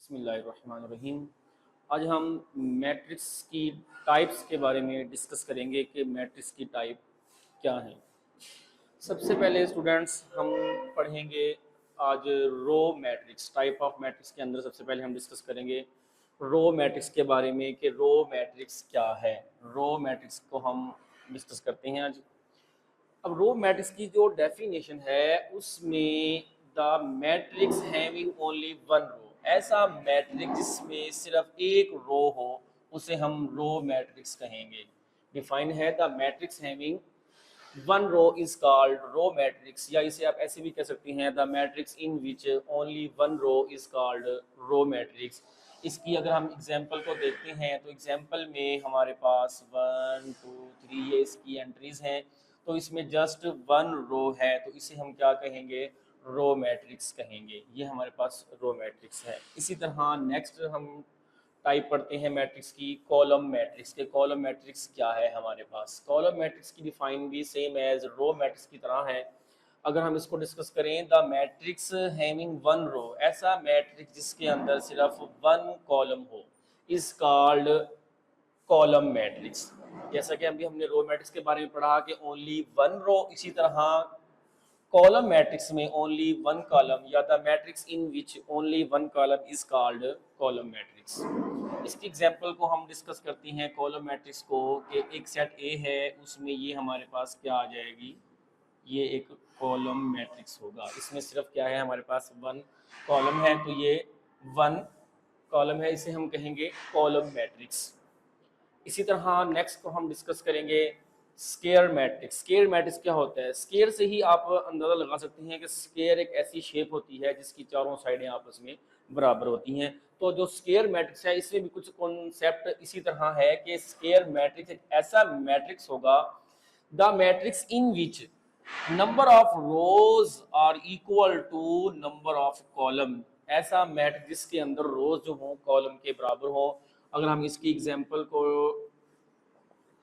बिस्मिल्लाहिर्रहमानिर्रहीम। आज हम मैट्रिक्स की टाइप्स के बारे में डिस्कस करेंगे कि मैट्रिक्स की टाइप क्या है। सबसे पहले स्टूडेंट्स हम पढ़ेंगे आज row matrix. Type of matrix के अंदर सबसे पहले हम डिस्कस करेंगे रो मैट्रिक्स के बारे में कि रो मैट्रिक्स क्या है। रो मैट्रिक्स को हम डिस्कस करते हैं आज। अब रो मैट्रिक्स की जो डेफिनेशन है उसमें the matrix having only one row, ऐसा मैट्रिक्स जिसमें सिर्फ एक रो हो उसे हम रो मैट्रिक्स कहेंगे। डिफाइन है the matrix having one row is called row matrix, या इसे आप ऐसे भी कह सकते हैं the matrix in which only one row is called row matrix. इसकी अगर हम एग्जांपल को देखते हैं तो एग्जांपल में हमारे पास 1 2 3 ये इसकी एंट्रीज हैं, तो इसमें जस्ट वन रो है तो इसे हम क्या कहेंगे, रो मैट्रिक्स कहेंगे। ये हमारे पास रो मैट्रिक्स है। इसी तरह नेक्स्ट हम टाइप पढ़ते हैं मैट्रिक्स की, कॉलम मैट्रिक्स के। कॉलम मैट्रिक्स क्या है हमारे पास, कॉलम मैट्रिक्स की डिफाइन भी सेम एज रो मैट्रिक्स की तरह है। अगर हम इसको डिस्कस करें, the matrix having one row, ऐसा मैट्रिक्स जिसके अंदर सिर्फ वन कॉलम हो इज कॉल्ड कॉलम मैट्रिक्स। जैसा कि अभी हमने रो मैट्रिक्स के बारे में पढ़ा कि ओनली वन रो, इसी तरह कॉलम मैट्रिक्स में ओनली वन कॉलम या the matrix in which only one column is called column matrix. इसकी एग्जांपल को हम डिस्कस करते हैं कॉलम मैट्रिक्स को कि एक सेट ए है, उसमें ये हमारे पास क्या आ जाएगी, ये एक कॉलम मैट्रिक्स होगा। इसमें सिर्फ क्या है, हमारे पास वन कॉलम है, तो ये वन कॉलम है, इसे हम कहेंगे कॉलम मैट्रिक्स। इसी तरह नेक्स्ट को हम डिस्कस करेंगे स्केयर मैट्रिक्स। स्केयर मैट्रिक्स क्या होता है, स्केयर से ही आप अंदाज़ा लगा सकते हैं कि स्केयर एक ऐसी शेप होती है जिसकी चारों साइडें आपस में बराबर होती हैं। तो जो स्केयर मैट्रिक्स है इसमें भी कुछ कॉन्सेप्ट इसी तरह है कि स्केयर मैट्रिक्स एक ऐसा मैट्रिक्स होगा the matrix in which number of rows are equal to number of column, ऐसा मैट्रिक्स जिसके अंदर रोज जो हो कॉलम के बराबर हो। अगर हम इसकी एग्जांपल को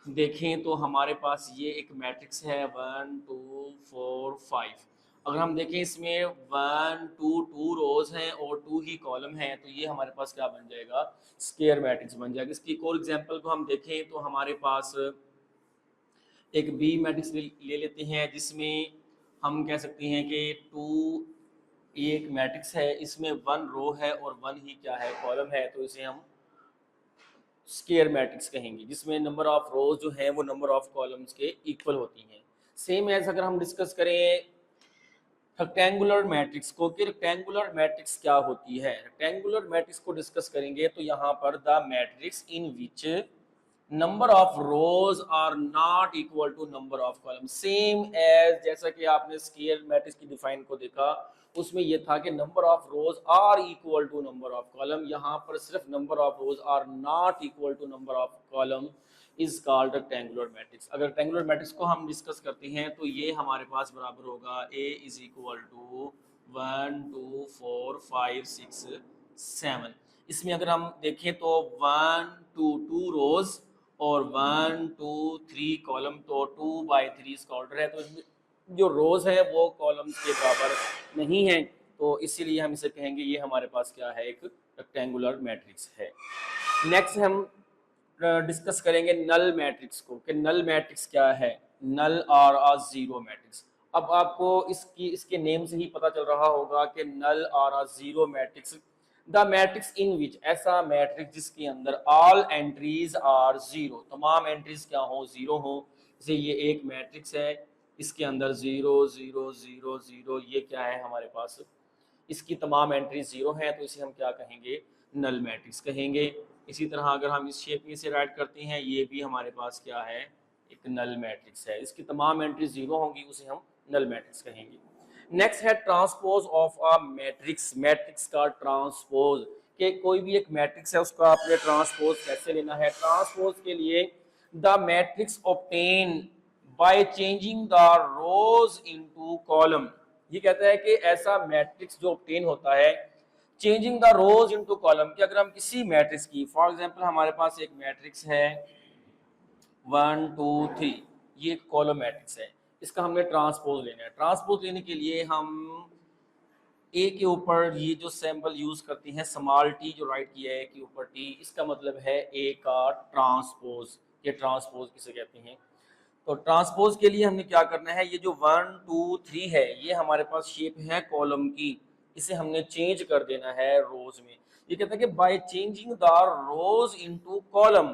देखें तो हमारे पास ये एक मैट्रिक्स है 1 2 4 5। अगर हम देखें इसमें 1 2 2 रोज हैं और 2 ही कॉलम हैं, तो ये हमारे पास क्या बन जाएगा, स्क्वायर मैट्रिक्स बन जाएगा। इसकी एक और एग्जांपल को हम देखें तो हमारे पास एक बी मैट्रिक्स ले लेते हैं जिसमें हम कह सकते हैं कि 2, ये एक मैट्रिक्स है, इसमें वन रो है और वन ही क्या है, कॉलम है, तो इसे हम स्केयर मैट्रिक्स कहेंगे जिसमें नंबर ऑफ रोज जो है वो नंबर ऑफ कॉलम्स के इक्वल होती हैं। सेम एज अगर हम डिस्कस करें रेक्टेंगुलर मैट्रिक्स को कि रेक्टेंगुलर मैट्रिक्स क्या होती है, रेक्टेंगुलर मैट्रिक्स को डिस्कस करेंगे तो यहाँ पर the matrix in which number of rows are not equal to number of column. Same as जैसा कि आपने स्क्वायर मैट्रिक्स की डिफाइन को देखा, उसमें यह था कि number of rows are equal to number of column. यहाँ पर सिर्फ number of rows are not equal to number of column is called rectangular matrix. अगर रेक्टेंगुलर मैट्रिक्स को हम डिस्कस करते हैं तो ये हमारे पास बराबर होगा ए इज इक्वल टू 1 2 4 5 6 7। इसमें अगर हम देखें तो 1 2 2 रोज और 1 2 3 कॉलम, तो 2/3 इसका ऑर्डर है, तो इसमें जो रोज है वो कॉलम्स के बराबर नहीं है, तो इसीलिए हम इसे कहेंगे ये हमारे पास क्या है, एक रेक्टेंगुलर मैट्रिक्स है। नेक्स्ट हम डिस्कस करेंगे नल मैट्रिक्स को कि नल मैट्रिक्स क्या है, नल और अ जीरो मैट्रिक्स। अब आपको इसके नेम से ही पता चल रहा होगा कि नल और a zero matrix the matrix in which, ऐसा मैट्रिक्स जिसके अंदर ऑल एंट्रीज आर जीरो, तमाम एंट्रीज क्या हो, जीरो हो। जैसे ये एक मैट्रिक्स है, इसके अंदर 0 0 0 0, ये क्या है हमारे पास, इसकी तमाम एंट्री जीरो हैं, तो इसे हम क्या कहेंगे, नल मैट्रिक्स कहेंगे। इसी तरह अगर हम इस शेप में से राइट करते हैं, ये भी हमारे पास क्या है, एक नल मैट्रिक्स है, इसकी तमाम एंट्री जीरो होंगी, उसे हम नल मैट्रिक्स कहेंगे। नेक्स्ट है transpose of a matrix. Matrix का ट्रांसपोज, कि कोई भी एक मैट्रिक्स है उसका आपने ट्रांसपोज कैसे लेना है। ट्रांसपोज के लिए the matrix obtain bye changing the rose into column. ये कहता है कि ऐसा मैट्रिक्स जो ऑब्टेन होता है changing the rose into column, कि अगर हम किसी मैट्रिक्स की, फॉर एग्जांपल हमारे पास एक मैट्रिक्स है 1 2 3, ये एक कॉलम मैट्रिक्स है, इसका हमने ट्रांसपोज लेना है। ट्रांसपोज लेने के लिए हम ए के ऊपर ये जो सैम्पल यूज करती हैं स्मॉल टी जो राइट किया है के ऊपर टी, इसका मतलब है ए का ट्रांसपोज। ये ट्रांसपोज किसे कहते हैं? तो ट्रांसपोज के लिए हमने क्या करना है, ये जो 1 2 3 है ये हमारे पास शेप है कॉलम की, इसे हमने चेंज कर देना है रोज में। ये कहता है कि bye changing the rose into column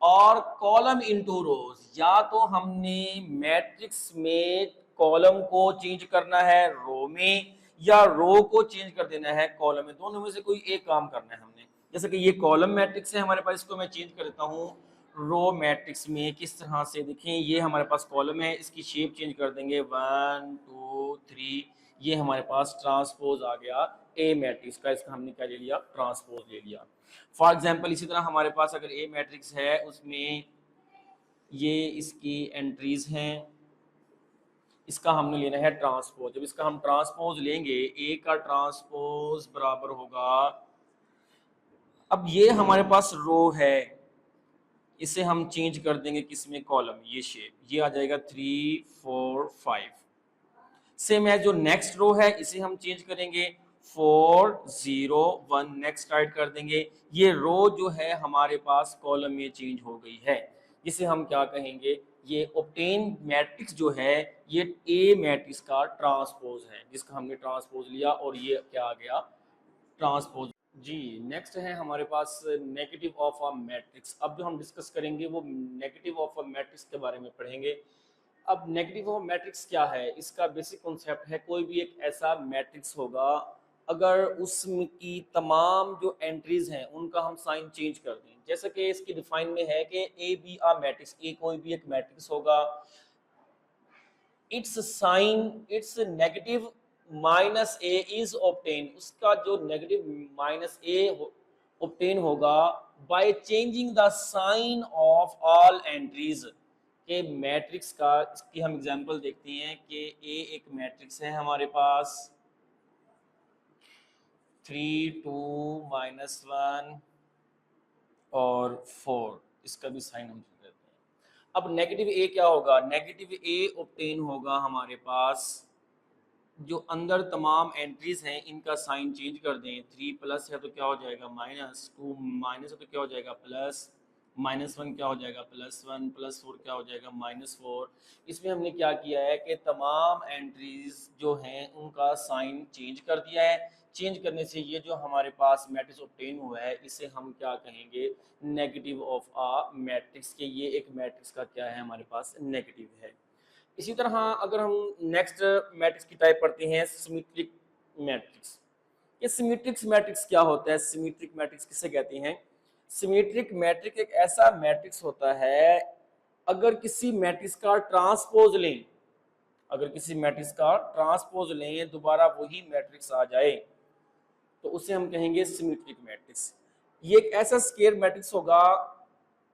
और कॉलम इनटू रोज, या तो हमने मैट्रिक्स में कॉलम को चेंज करना है रो में, या रो को चेंज कर देना है कॉलम में, दोनों में से कोई एक काम करना है हमने। जैसे कि ये कॉलम मैट्रिक्स है हमारे पास, इसको मैं चेंज कर देता हूँ रो मैट्रिक्स में। किस तरह से देखें, ये हमारे पास कॉलम है, इसकी शेप चेंज कर देंगे 1 2 3, ये हमारे पास ट्रांसपोज आ गया ए मैट्रिक्स का, इसका हमने क्या ले लिया, ट्रांसपोज ले लिया। फॉर एग्जांपल इसी तरह हमारे पास अगर ए मैट्रिक्स है उसमें ये इसकी एंट्रीज हैं, इसका हमने लेना है ट्रांसपोज। जब इसका हम ट्रांसपोज लेंगे, ए का ट्रांसपोज बराबर होगा, अब ये हमारे पास रो है, इसे हम चेंज कर देंगे किसमें, कॉलम, ये शेप, ये आ जाएगा 3 4 5। सेम है जो नेक्स्ट रो है इसे हम चेंज करेंगे 4 0 1, नेक्स्ट राइट कर देंगे, ये रो जो है हमारे पास कॉलम में चेंज हो गई है, जिसे हम क्या कहेंगे, ये ऑब्टेन मैट्रिक्स जो है ये ए मैट्रिक्स का ट्रांसपोज है, जिसका हमने ट्रांसपोज लिया और ये क्या आ गया, ट्रांसपोज। जी नेक्स्ट है हमारे पास नेगेटिव ऑफ अ मैट्रिक्स। अब जो हम डिस्कस करेंगे वो नेगेटिव ऑफ अ मैट्रिक्स के बारे में पढ़ेंगे। अब नेगेटिव ऑफ मैट्रिक्स क्या है, इसका बेसिक कॉन्सेप्ट है कोई भी एक ऐसा मैट्रिक्स होगा अगर उसमें की तमाम जो एंट्रीज हैं उनका हम साइन चेंज कर दें। जैसा कि इसकी डिफाइन में है कि ए बी आ मैट्रिक्स, ए कोई भी एक मैट्रिक्स होगा, its sign its negative minus A is obtain, उसका जो नेगेटिव माइनस ए ऑब्टेन होगा by changing the sign of all entries के मैट्रिक्स का। इसकी हम एग्जांपल देखते हैं कि ए एक मैट्रिक्स है हमारे पास 3 2 -1 और 4, इसका भी साइन हम देते हैं। अब नेगेटिव ए क्या होगा, नेगेटिव ए ऑब्टेन होगा हमारे पास जो अंदर तमाम एंट्रीज हैं इनका साइन चेंज कर दें, 3 प्लस है तो क्या हो जाएगा माइनस, 2 माइनस है तो क्या हो जाएगा प्लस, -1 क्या हो जाएगा +1, +4 क्या हो जाएगा -4। इसमें हमने क्या किया है कि तमाम एंट्रीज जो हैं उनका साइन चेंज कर दिया है। चेंज करने से ये जो हमारे पास मैट्रिक्स ऑब्टेन हुआ है इसे हम क्या कहेंगे, नेगेटिव ऑफ अ मैट्रिक्स, के ये एक मैट्रिक्स का क्या है हमारे पास, नेगेटिव है। इसी तरह अगर हम नेक्स्ट मैट्रिक्स की टाइप पढ़ते हैं सिमेट्रिक मैट्रिक्स। ये सिमेट्रिक्स मैट्रिक्स क्या होता है, सिमेट्रिक मैट्रिक्स किसे कहते हैं? सिमेट्रिक मैट्रिक्स एक ऐसा मैट्रिक्स होता है अगर किसी मैट्रिक्स का ट्रांसपोज लें, अगर किसी मैट्रिक्स का ट्रांसपोज लें दोबारा वही मैट्रिक्स आ जाए तो उसे हम कहेंगे सिमेट्रिक मैट्रिक्स। ये एक ऐसा स्केयर मैट्रिक्स होगा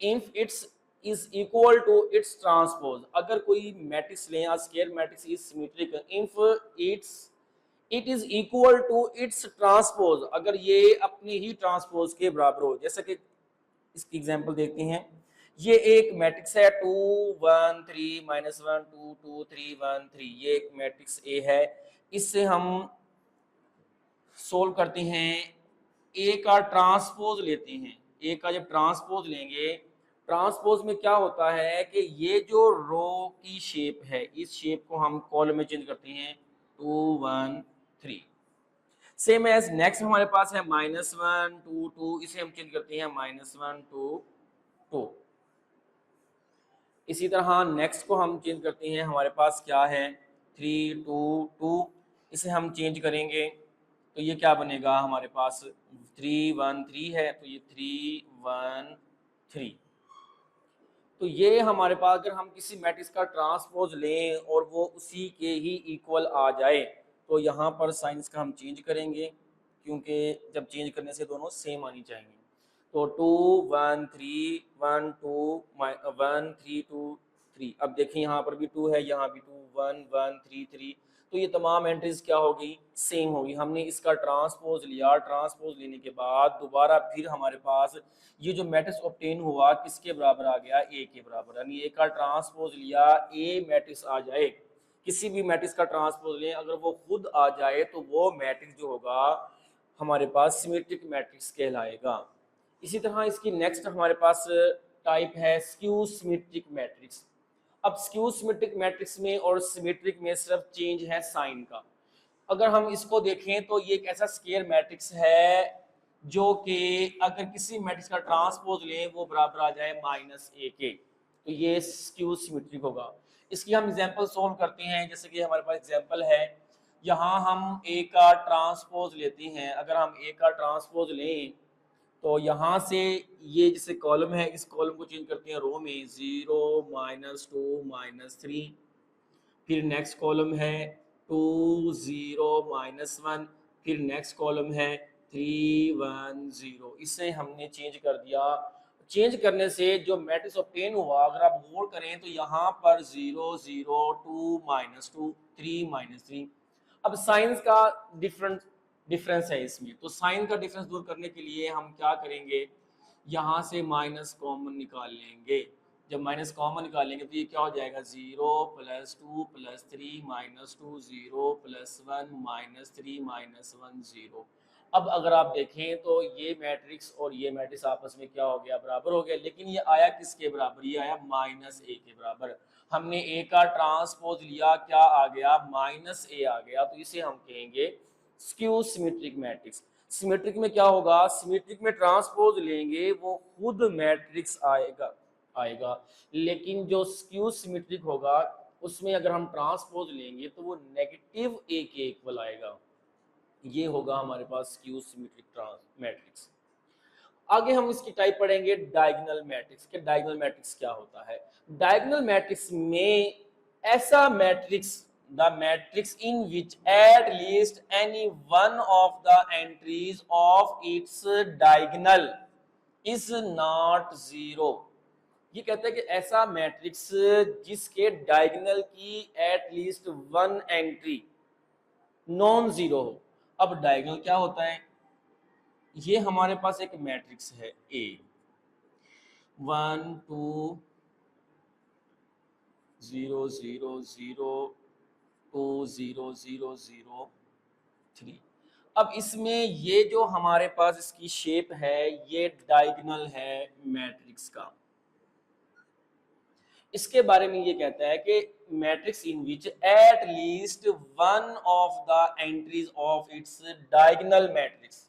if its is equal to its transpose, अगर कोई मैट्रिक्स लें, square matrix is symmetric if it is equal to its transpose, अगर ये अपने ही ट्रांसपोज के बराबर हो। जैसा कि इसकी एग्जांपल देखते हैं, ये एक मैट्रिक्स है 2 1 3 -1 2 2 3 1 3, ये एक मैट्रिक्स ए है। इससे हम सोल्व करते हैं, ए का ट्रांसपोज लेते हैं, ए का जब ट्रांसपोज लेंगे, ट्रांसपोज में क्या होता है कि ये जो रो की शेप है इस शेप को हम कॉलम में चेंज करते हैं 2 1 3। सेम एज नेक्स्ट हमारे पास है -1 2 2, इसे हम चेंज करते हैं -1 2 2। इसी तरह नेक्स्ट को हम चेंज करते हैं, हमारे पास क्या है 3 2 2, इसे हम चेंज करेंगे तो ये क्या बनेगा हमारे पास 3 1 3 है, तो ये 3 1 3। तो ये हमारे पास अगर हम किसी मैट्रिक्स का ट्रांसपोज लें और वो उसी के ही इक्वल आ जाए तो यहाँ पर साइंस का हम चेंज करेंगे, क्योंकि जब चेंज करने से दोनों सेम आनी चाहिए। तो 2 1 3 1 2 1 3 2 3, अब देखें यहाँ पर भी 2 है, यहाँ भी 2 1 1 3 3, तो ये तमाम एंट्रीज क्या होगी, सेम होगी। हमने इसका ट्रांसपोज लिया, ट्रांसपोज लेने के बाद दोबारा फिर हमारे पास ये जो मैट्रिक्स ऑब्टेन हुआ किसके बराबर आ गया, ए के बराबर, यानी ए का ट्रांसपोज लिया ए मैट्रिक्स आ जाए किसी भी मैट्रिक्स का ट्रांसपोज लें, अगर वो खुद आ जाए तो वो मैट्रिक्स जो होगा हमारे पास सिमेट्रिक मैट्रिक्स कहलाएगा। इसी तरह इसकी नेक्स्ट हमारे पास टाइप है स्क्यू सिमेट्रिक मैट्रिक्स। अब स्क्यू सिमेट्रिक मैट्रिक्स में और सिमेट्रिक में सिर्फ चेंज है साइन का। अगर हम इसको देखें तो ये एक ऐसा स्केयर मैट्रिक्स है जो कि अगर किसी मैट्रिक्स का ट्रांसपोज लें वो बराबर आ जाए -a के, तो ये स्क्यू सिमेट्रिक होगा। इसकी हम एग्जांपल सोल्व करते हैं। जैसे कि हमारे पास एग्जांपल है, यहाँ हम a का ट्रांसपोज लेते हैं। अगर हम a का ट्रांसपोज लें तो यहाँ से ये जैसे कॉलम है, इस कॉलम को चेंज करते हैं रो में, 0 -2 -3। फिर नेक्स्ट कॉलम है 2 0 -1। फिर नेक्स्ट कॉलम है 3 1 0। इसे हमने चेंज कर दिया। चेंज करने से जो मैट्रिक्स ऑब्टेन हुआ, अगर आप गौर करें तो यहाँ पर 0 0 2 -2 3 -3। अब साइंस का डिफरेंस है इसमें, तो साइन का डिफरेंस दूर करने के लिए हम क्या करेंगे, यहाँ से माइनस कॉमन निकाल लेंगे। जब माइनस कॉमन निकालेंगे तो ये क्या हो जाएगा, 0 +2 +3 -2 0 +1 -3 -1 0। अब अगर आप देखें तो ये मैट्रिक्स और ये मैट्रिक्स आपस में क्या हो गया, बराबर हो गया। लेकिन ये आया किसके बराबर, ये आया -a के बराबर। हमने a का ट्रांसपोज लिया, क्या आ गया, -a आ गया। तो इसे हम कहेंगे स्क्यू सिमेट्रिक मैट्रिक्स। सिमेट्रिक में क्या होगा, सिमेट्रिक में ट्रांसपोज लेंगे वो खुद मैट्रिक्स आएगा। लेकिन जो स्क्यू सिमेट्रिक होगा उसमें अगर हम ट्रांसपोज लेंगे तो वो नेगेटिव a के इक्वल आएगा। ये होगा हमारे पास स्क्यू सिमेट्रिक मैट्रिक्स। आगे हम इसकी टाइप पढ़ेंगे डायगोनल मैट्रिक्स के। डायगोनल मैट्रिक्स क्या होता है, डायगोनल मैट्रिक्स में ऐसा matrix, the matrix in which at least any one of the entries of its diagonal is not zero. ये कहते हैं कि ऐसा मैट्रिक्स जिसके डायगोनल की at least one entry non zero हो। अब डायगोनल क्या होता है, ये हमारे पास एक मैट्रिक्स है A 1 2 0 0 0 2 0 0 0 3। अब इसमें ये जो हमारे पास इसकी शेप है ये डायगोनल है मैट्रिक्स का। इसके बारे में ये कहता है कि matrix in which at least one of the entries of its diagonal matrix.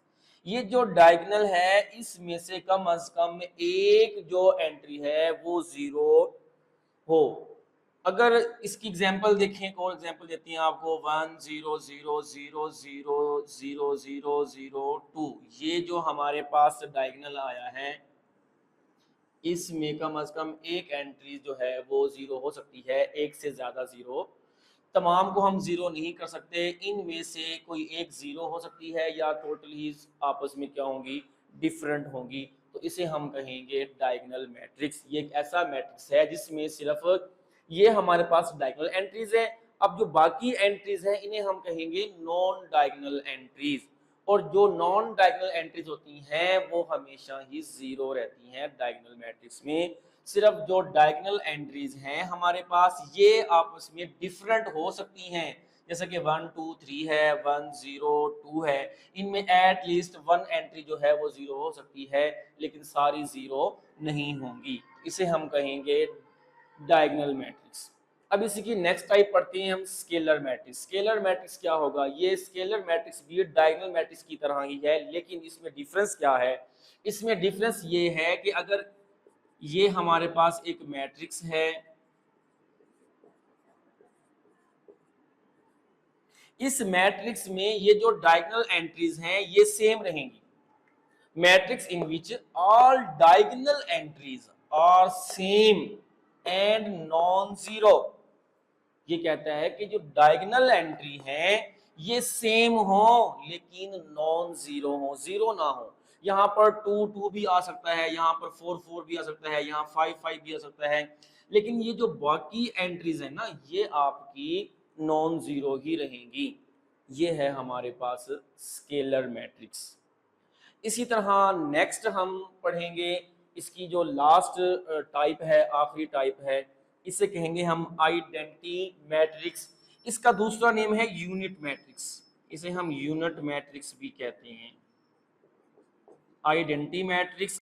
ये जो डायगोनल है इसमें से कम अज कम एक जो एंट्री है वो जीरो हो। अगर इसकी एग्जांपल देखें, और एग्जांपल देती हैं आपको 1 0 0 0 0 0 0 0 2। ये जो हमारे पास डायगोनल आया है इसमें कम अज कम एक एंट्री जो है वो जीरो हो सकती है, एक से ज्यादा जीरो। तमाम को हम जीरो नहीं कर सकते, इनमें से कोई एक जीरो हो सकती है या टोटल ही आपस में क्या होंगी, डिफरेंट होंगी। तो इसे हम कहेंगे डायगोनल मैट्रिक्स। ये एक ऐसा मैट्रिक्स है जिसमें सिर्फ ये हमारे पास डायगोनल एंट्रीज है। अब जो बाकी एंट्रीज हैं इन्हें हम कहेंगे नॉन डायगोनल एंट्रीज। और जो नॉन डायगोनल एंट्रीज होती हैं वो हमेशा ही जीरो रहती हैं डायगोनल मैट्रिक्स में। सिर्फ जो डायगोनल एंट्रीज हैं हमारे पास ये आपस में डिफरेंट हो सकती हैं, जैसे कि 1 2 3 है, 1 0 2 है। इनमें एट लीस्ट वन एंट्री जो है वो जीरो हो सकती है, लेकिन सारी जीरो नहीं होंगी। इसे हम कहेंगे डायगोनल मैट्रिक्स। अब इसी की नेक्स्ट टाइप पढ़ते हैं हम स्केलर मैट्रिक्स। स्केलर मैट्रिक्स क्या होगा, ये स्केलर मैट्रिक्स भी डायगोनल मैट्रिक्स की तरह ही है, लेकिन इसमें डिफरेंस क्या है, इसमें डिफरेंस ये है कि अगर ये हमारे पास एक मैट्रिक्स है, इस मैट्रिक्स में ये जो डायगोनल एंट्रीज हैं ये सेम रहेंगी। Matrix in which all diagonal entries are same and non zero. ये कहता है कि जो डायगोनल एंट्री है ये सेम हो लेकिन नॉन जीरो हो, जीरो ना हो। यहाँ पर 2 2 भी आ सकता है, यहाँ पर 4 4 भी आ सकता है, यहाँ 5 5 भी आ सकता है, लेकिन ये जो बाकी एंट्रीज है ना ये आपकी नॉन जीरो ही रहेंगी। ये है हमारे पास स्केलर मैट्रिक्स। इसी तरह नेक्स्ट हम पढ़ेंगे इसकी जो लास्ट टाइप है, आखिरी टाइप है, इसे कहेंगे हम आइडेंटिटी मैट्रिक्स। इसका दूसरा नेम है यूनिट मैट्रिक्स, इसे हम यूनिट मैट्रिक्स भी कहते हैं। Identity matrix